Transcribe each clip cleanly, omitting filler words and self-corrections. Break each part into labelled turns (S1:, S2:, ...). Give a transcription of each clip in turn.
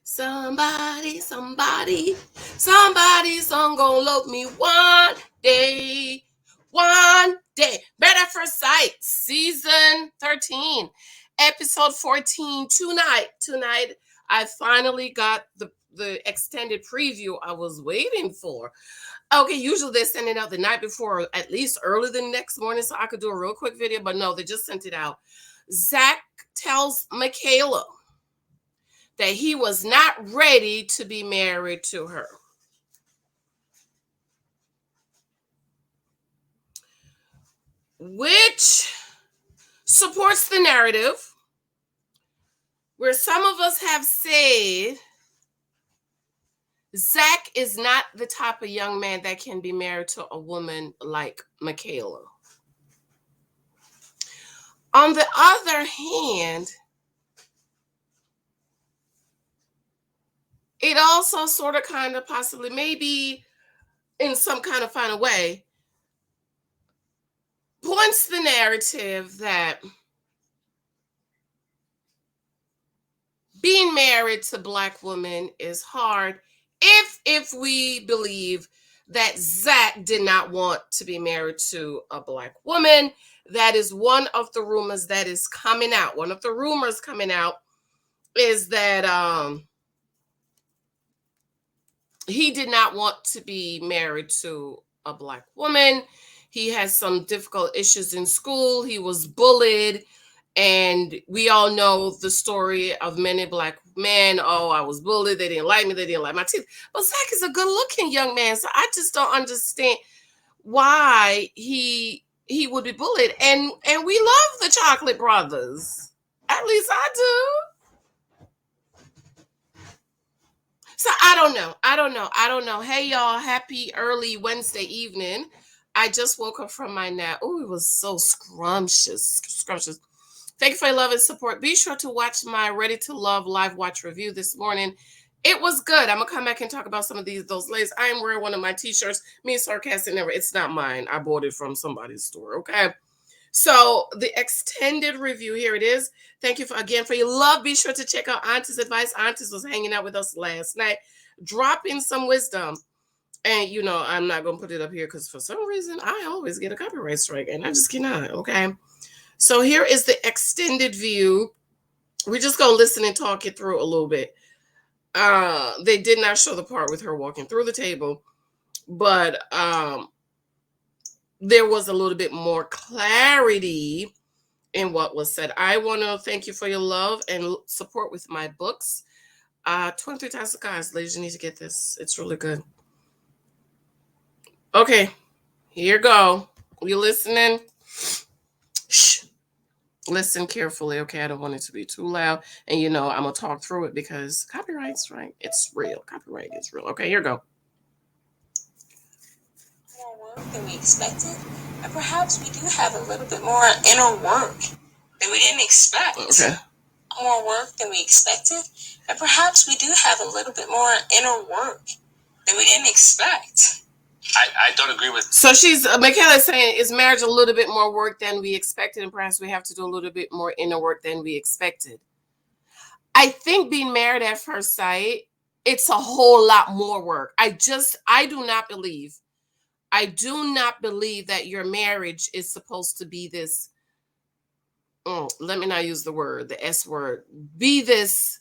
S1: Somebody's song gonna love me one day. Better at First Sight, season 13, episode 14. Tonight, I finally got the extended preview I was waiting for. Okay, usually they're sending out the night before, or at least early the next morning, so I could do a real quick video, but no, they just sent it out. ZACK tells MICHAELA that he was not ready to be married to her. Which supports the narrative where some of us have said ZACK is not the type of young man that can be married to a woman like MICHAELA. On the other hand, it also sort of kind of possibly maybe in some kind of final way points the narrative that being married to Black women is hard if we believe that ZACK did not want to be married to a Black woman. That is one of the rumors that is coming out. One of the rumors coming out is that he did not want to be married to a Black woman. He has some difficult issues in school. He was bullied. And we all know the story of many Black men. Oh, I was bullied. They didn't like me. They didn't like my teeth. But ZACK is a good-looking young man. So I just don't understand why he would be bullied. And we love the Chocolate Brothers. At least I do. So I don't know. Hey, y'all. Happy early Wednesday evening. I just woke up from my nap. Oh, it was so scrumptious. Thank you for your love and support. Be sure to watch my Ready to Love live watch review this morning. It was good. I'm going to come back and talk about some of those ladies. I am wearing one of my t-shirts. Me sarcastic never. It's not mine. I bought it from somebody's store, okay? So the extended review, here it is. Thank you again for your love. Be sure to check out Auntie's advice. Auntie's was hanging out with us last night, dropping some wisdom. And, you know, I'm not going to put it up here because for some reason, I always get a copyright strike. And I just cannot, okay? So here is the extended view. We're just going to listen and talk it through a little bit. They did not show the part with her walking through the table, but there was a little bit more clarity in what was said. I want to thank you for your love and support with my books. 23,000 guys, ladies, you need to get this. It's really good. Okay, here you go. You listening? Shh. Listen carefully, okay? I don't want it to be too loud. And, you know, I'm going to talk through it because copyright's right. It's real. Copyright is real. Okay, here you go.
S2: More work than we expected. And perhaps we do have a little bit more inner work than we didn't expect.
S1: Okay.
S2: More work than we expected. And perhaps we do have a little bit more inner work than we didn't expect.
S3: I don't agree with.
S1: So MICHAELA is saying, is marriage a little bit more work than we expected, and perhaps we have to do a little bit more inner work than we expected. I think being married at first sight, it's a whole lot more work. I do not believe that your marriage is supposed to be this, let me not use the word, the S word, be this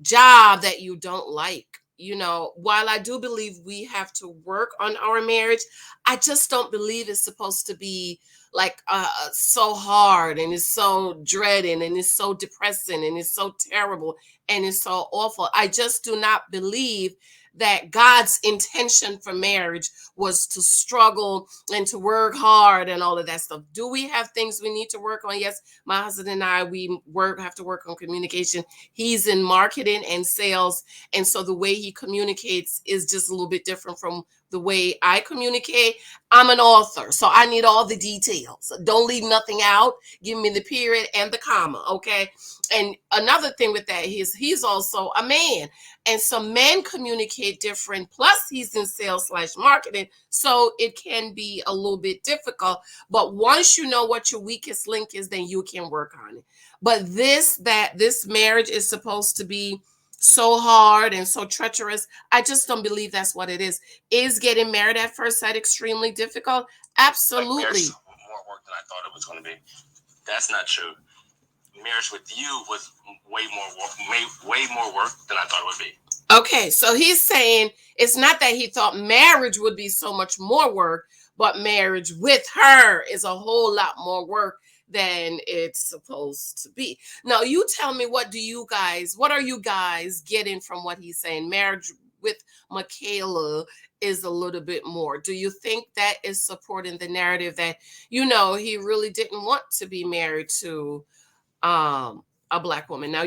S1: job that you don't like. You know, while I do believe we have to work on our marriage, I just don't believe it's supposed to be like so hard and it's so dreading and it's so depressing and it's so terrible and it's so awful. I just do not believe that God's intention for marriage was to struggle and to work hard and all of that stuff. Do we have things we need to work on? Yes, my husband and I, we have to work on communication. He's in marketing and sales. And so the way he communicates is just a little bit different from the way I communicate. I'm an author, so I need all the details. Don't leave nothing out. Give me the period and the comma, okay? And another thing with that is he's also a man. And so men communicate different. Plus, he's in sales/marketing, so it can be a little bit difficult. But once you know what your weakest link is, then you can work on it. But this marriage is supposed to be so hard and so treacherous. I just don't believe that's what it is. Is getting married at first sight extremely difficult? Absolutely.
S3: Like, marriage more work than I thought it was going to be. That's not true. Marriage with you was way more work than I thought it would be.
S1: Okay, so he's saying it's not that he thought marriage would be so much more work, but marriage with her is a whole lot more work than it's supposed to be. Now, you tell me, what are you guys getting from what he's saying? Marriage with MICHAELA is a little bit more. Do you think that is supporting the narrative that, he really didn't want to be married to a Black woman? Now,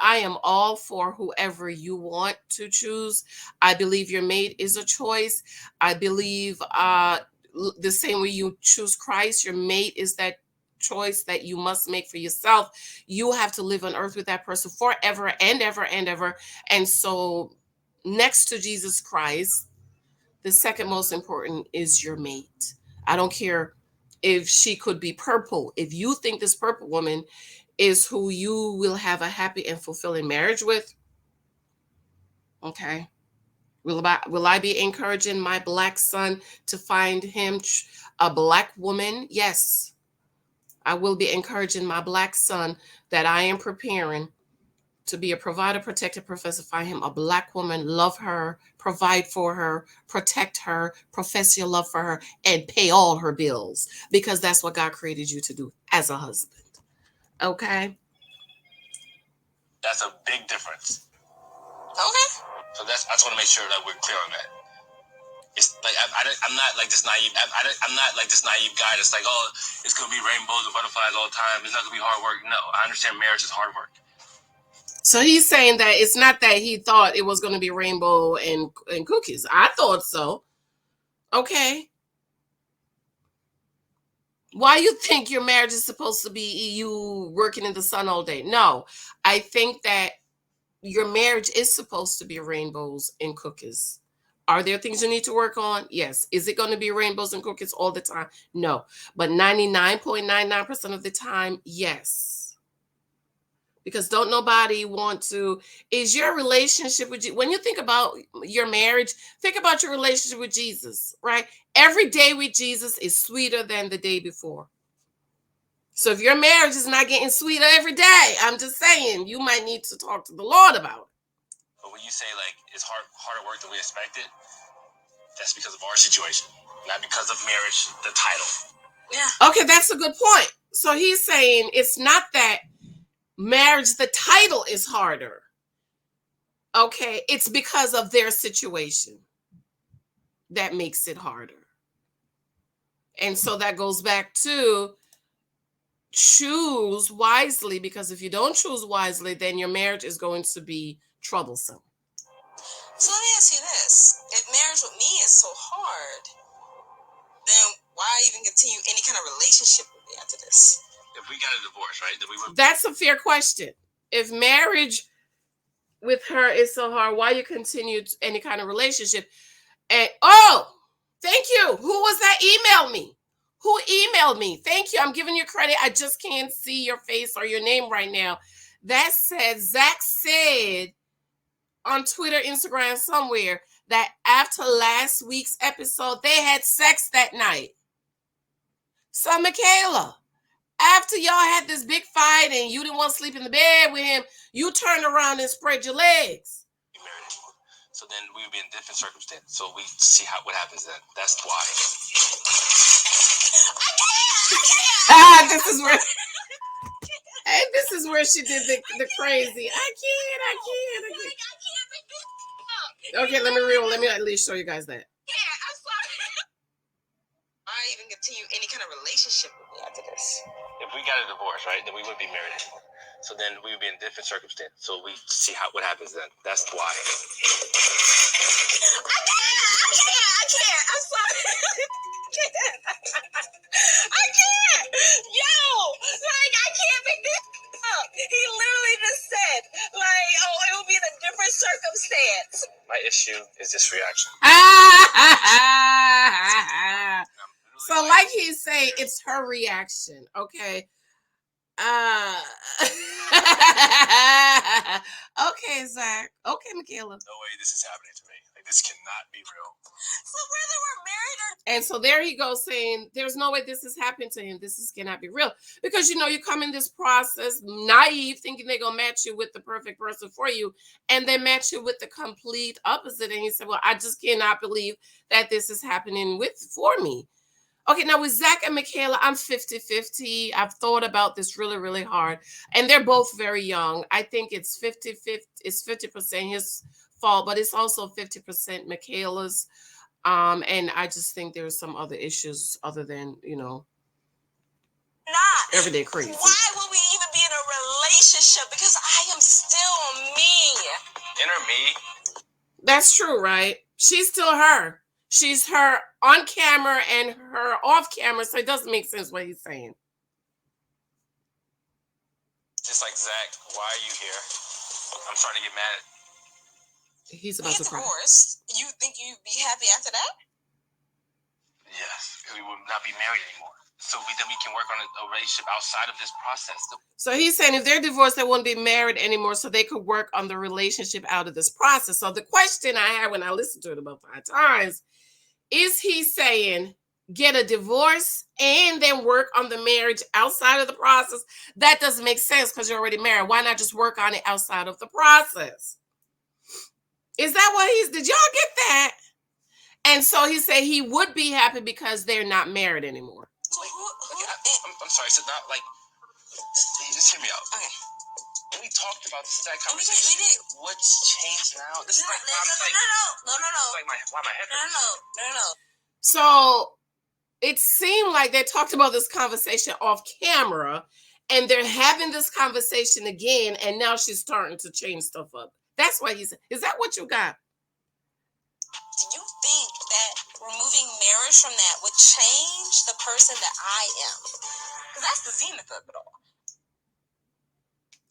S1: I am all for whoever you want to choose. I believe your mate is a choice. I believe the same way you choose Christ, your mate is that choice that you must make for yourself. You have to live on earth with that person forever and ever and ever. And so next to Jesus Christ, the second most important is your mate. I don't care if she could be purple. If you think this purple woman is who you will have a happy and fulfilling marriage with, okay. Will I be encouraging my Black son to find him a Black woman? Yes. I will be encouraging my Black son that I am preparing to be a provider, protector, professor, find him a Black woman, love her, provide for her, protect her, profess your love for her, and pay all her bills, because that's what God created you to do as a husband. Okay?
S3: That's a big difference.
S2: Okay.
S3: So I just want to make sure that we're clear on that. It's like I'm not like this naive. I'm not like this naive guy that's like, oh, it's gonna be rainbows and butterflies all the time. It's not gonna be hard work. No, I understand marriage is hard work.
S1: So he's saying that it's not that he thought it was going to be rainbow and cookies. I thought so. Okay. Why you think your marriage is supposed to be you working in the sun all day? No, I think that your marriage is supposed to be rainbows and cookies. Are there things you need to work on? Yes. Is it going to be rainbows and cookies all the time? No. But 99.99% of the time, yes. Because don't nobody want to. Is your relationship with you, when you think about your marriage, think about your relationship with Jesus, right? Every day with Jesus is sweeter than the day before. So if your marriage is not getting sweeter every day, I'm just saying you might need to talk to the Lord about it.
S3: But when you say like it's harder work than we expected, that's because of our situation, not because of marriage, the title.
S2: Yeah.
S1: Okay, that's a good point. So he's saying it's not that marriage, the title is harder. Okay, it's because of their situation that makes it harder. And so that goes back to choose wisely, because if you don't choose wisely, then your marriage is going to be troublesome.
S2: So let me ask you this. If marriage with me is so hard, then why even continue any kind of relationship with me after this?
S3: If we got a divorce, right? Then we would.
S1: That's a fair question. If marriage with her is so hard, why you continue any kind of relationship? And thank you. Who was that emailed me? Who emailed me? Thank you. I'm giving you credit. I just can't see your face or your name right now. That said, ZACK said on Twitter, Instagram, somewhere, that after last week's episode, they had sex that night. So, MICHAELA, after y'all had this big fight and you didn't want to sleep in the bed with him, you turned around and spread your legs.
S3: So then we would be in different circumstances. So we see what happens then. That's why.
S1: This is where she did the crazy. I can't. Okay, let me at least show you guys that.
S2: Yeah, I'm sorry. Why even continue any kind of relationship with me after this?
S3: If we got a divorce, right, then we wouldn't be married anymore. So then we would be in different circumstances. So we see what happens then. That's why.
S2: I can't. I'm sorry. I can't. Yo, like, I can't make this up. He literally just said, like, oh, it will be in a different circumstance.
S3: My issue is this reaction.
S1: So like he's saying, it's her reaction, okay? Okay, Zach. Okay, Michaela.
S3: No way this is happening to me. Like, this cannot be real.
S2: So whether we're married or
S1: And so there he goes saying, there's no way this is happening to him. This cannot be real. Because, you know, you come in this process naive, thinking they're going to match you with the perfect person for you. And they match you with the complete opposite. And he said, well, I just cannot believe that this is happening for me. Okay, now with Zach and Michaela, I'm 50-50. I've thought about this really, really hard. And they're both very young. I think it's 50-50. It's 50% his fault, but it's also 50% Michaela's. And I just think there's some other issues other than, you know,
S2: not,
S1: everyday crazy.
S2: why would we even be in a relationship? Because I am still me.
S3: Inner me.
S1: That's true, right? She's still her. She's her on camera and her off camera, so it doesn't make sense what he's saying.
S3: Just like Zach, why are you here? I'm starting to get mad.
S1: He's
S2: We
S1: about
S2: get
S1: to cry.
S2: divorced. You think you'd be happy after that?
S3: Yes, we will not be married anymore. So then we can work on a relationship outside of this process.
S1: So he's saying if they're divorced, they won't be married anymore, so they could work on the relationship out of this process. So the question I had when I listened to it about 5 times, is he saying get a divorce and then work on the marriage outside of the process? That doesn't make sense because you're already married. Why not just work on it outside of the process? Is that what did y'all get that? And so he said he would be happy because they're not married anymore.
S2: So
S3: I'm sorry, so not like, just hear me out.
S2: Okay.
S3: When we talked about this exact
S2: We
S3: conversation,
S2: did.
S3: what's changed now? This is like,
S2: No.
S3: like why my head hurts.
S2: No.
S1: So it seemed like they talked about this conversation off camera and they're having this conversation again. And now she's starting to change stuff up. That's why he said, is that what you got?
S2: Do you think that removing marriage from that would change the person that I am? Because that's the zenith of it all.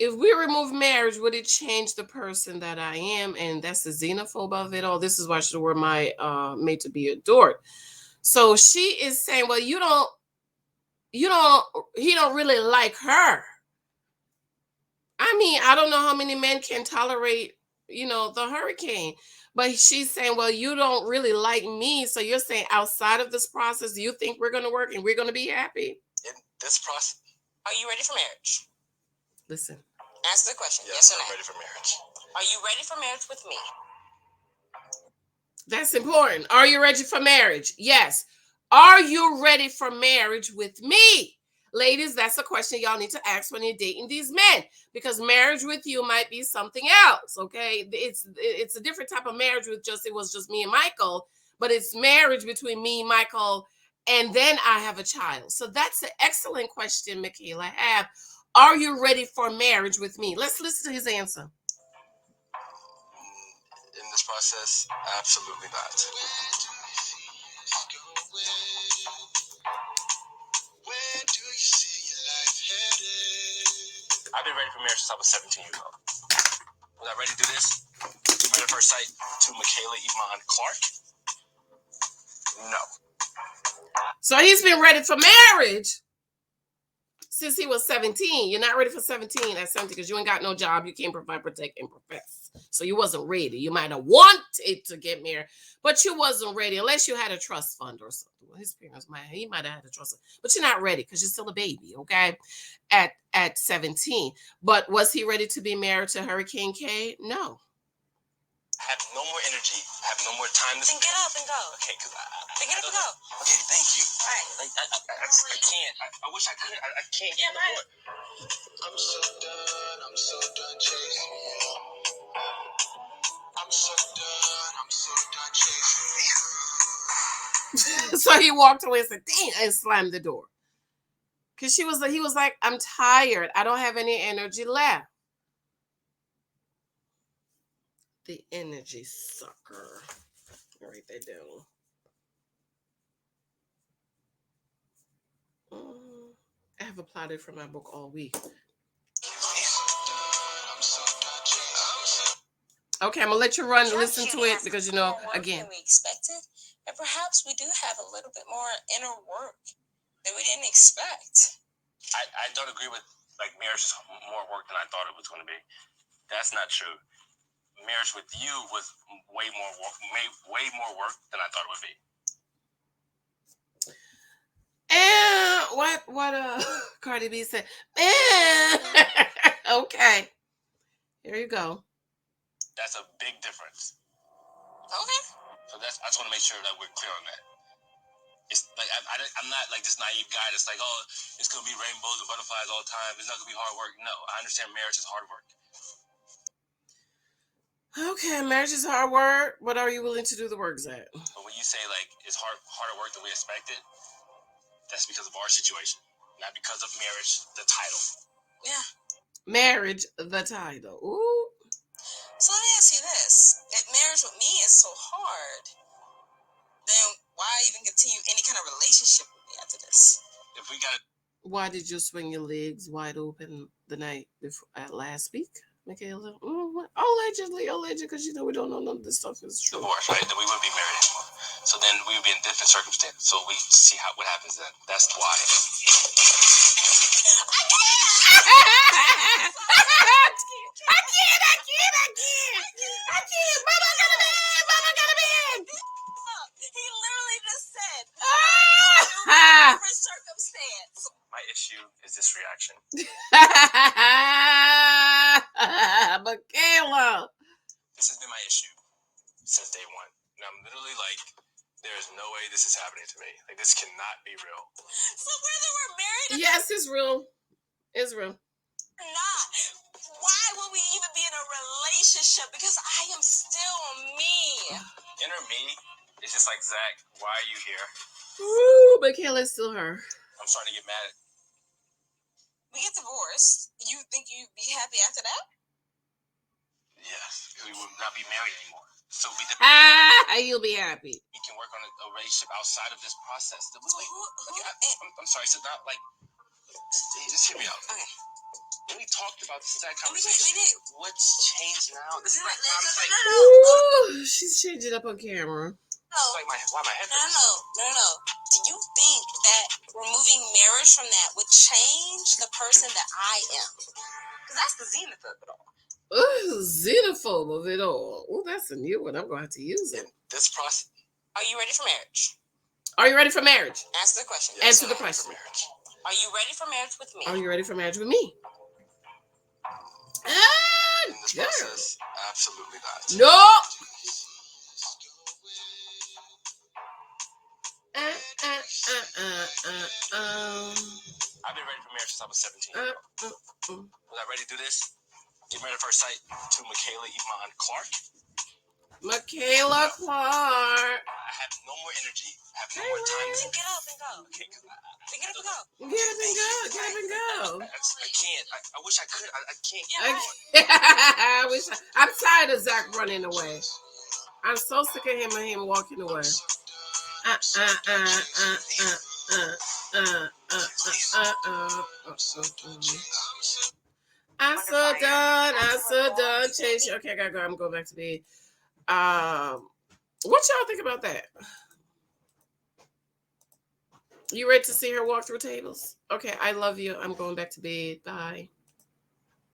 S1: If we remove marriage, would it change the person that I am? And that's the xenophobe of it all. This is why she were my made to be adored. So she is saying, well, he don't really like her. I mean, I don't know how many men can tolerate, you know, the hurricane. But she's saying, well, you don't really like me. So you're saying outside of this process, you think we're going to work and we're going to be happy?
S3: In this process.
S2: Are you ready for marriage?
S1: Listen.
S2: Answer the question. Yes or no?
S3: I'm ready for marriage.
S2: Are you ready for marriage with me?
S1: That's important. Are you ready for marriage? Yes. Are you ready for marriage with me? Ladies, that's a question y'all need to ask when you're dating these men, because marriage with you might be something else, okay? It's a different type of marriage with it was just me and Michael, but it's marriage between me, Michael, and then I have a child. So that's an excellent question, Michaela. Are you ready for marriage with me? Let's listen to his answer.
S3: In this process, absolutely not. I've been ready for marriage since I was 17 years old. Was I ready to do this? Married at first sight to Michaela Iman Clark? No.
S1: So he's been ready for marriage since he was 17. You're not ready for 17 at 17 because you ain't got no job. You can't provide, protect, and profess. So you wasn't ready. You might have wanted to get married, but you wasn't ready unless you had a trust fund or something. Well, his parents might have had a trust fund, but you're not ready because you're still a baby, okay? At 17. But was he ready to be married to Hurricane K? No.
S3: I have no more energy. I have no more time to
S2: Then get up and go.
S3: Okay, because
S2: Then get up and go.
S3: Okay, thank you.
S2: All right.
S3: Like, I can't. I wish I could. I can't.
S2: Yeah, man.
S3: I'm so done chasing you. I'm so done chasing you.
S1: So he walked away and said, "Damn," and slammed the door. Because he was like, I'm tired. I don't have any energy left. The energy sucker. I'll write that down. I have applied it for my book all week. Okay, I'm gonna let you run and listen to it because you know, again.
S2: We expected, and perhaps we do have a little bit more inner work that we didn't expect.
S3: I don't agree with like marriage is more work than I thought it was going to be. That's not true. Marriage with you was way more work than I thought it would be.
S1: And what Cardi B said. Okay. Here you go.
S3: That's a big difference.
S2: Okay.
S3: So I just want to make sure that we're clear on that. It's like I'm not like this naive guy that's like, oh, it's gonna be rainbows and butterflies all the time. It's not gonna be hard work. No, I understand marriage is hard work.
S1: Okay, marriage is hard work. What are you willing to do the work, Zach?
S3: But when you say like it's harder work than we expected, that's because of our situation, not because of marriage, the title.
S2: Yeah.
S1: Marriage, the title. Ooh.
S2: So let me ask you this: if marriage with me is so hard, then why even continue any kind of relationship with me after this?
S3: If we got,
S1: why did you swing your legs wide open the night before last week, Michaela? Allegedly, because you know we don't know none of this stuff is true.
S3: Divorce, right? Then we wouldn't be married anymore. So then we would be in different circumstances. So we see what happens then. That's why.
S1: I can't. Mama got a man.
S2: He literally just said, different circumstance.
S3: My issue is this reaction.
S1: Michaela.
S3: This has been my issue since day one. And I'm literally like, there's no way this is happening to me. Like, this cannot be real.
S2: So whether we're married or
S1: yes, it's real. It's real.
S2: not, why would we even be in a relationship? Because I am still me.
S3: Inner me is just like, Zach, why are you here?
S1: Ooh, Michaela's still her.
S3: I'm starting to get mad.
S2: We get divorced. You think you'd be happy after that?
S3: Yes, because we would not be married anymore. So
S1: You'll be happy.
S3: We can work on a relationship outside of this process. I'm sorry, so not like, just hear me out.
S2: Okay.
S3: We talked about this exact conversation.
S2: We did.
S3: What's changed now? This is like,
S1: Ooh, she's changing up on camera.
S3: like why my head hurts.
S2: No. Do you think that removing marriage from that would change the person that I am? Because that's the zenith of it all.
S1: Ooh, xenophobe of it all. Ooh, that's a new one. I'm going to have to use it.
S3: This process.
S2: Are you ready for marriage?
S1: Are you ready for marriage?
S2: Answer the question.
S1: Answer the question.
S2: Are you ready for marriage with me?
S1: Are you ready for marriage with me?
S3: In this process, absolutely not.
S1: Nope.
S3: I've been ready for marriage since I was 17 years old. Was I ready to do this? Get married at first sight to Michaela Yvonne Clark.
S1: Michaela Clark.
S3: I have no more energy. I have no more time.
S2: Then get up and go.
S3: Okay,
S2: Get up and go.
S1: Get up and go. Get up and go.
S3: I can't. I wish I could. I can't.
S1: I wish I'm tired of Zach running away. I'm so sick of him walking away. I'm so done. Change. Okay, I gotta go. I'm going back to bed. What y'all think about that? You ready to see her walk through tables? Okay, I love you. I'm going back to bed. Bye.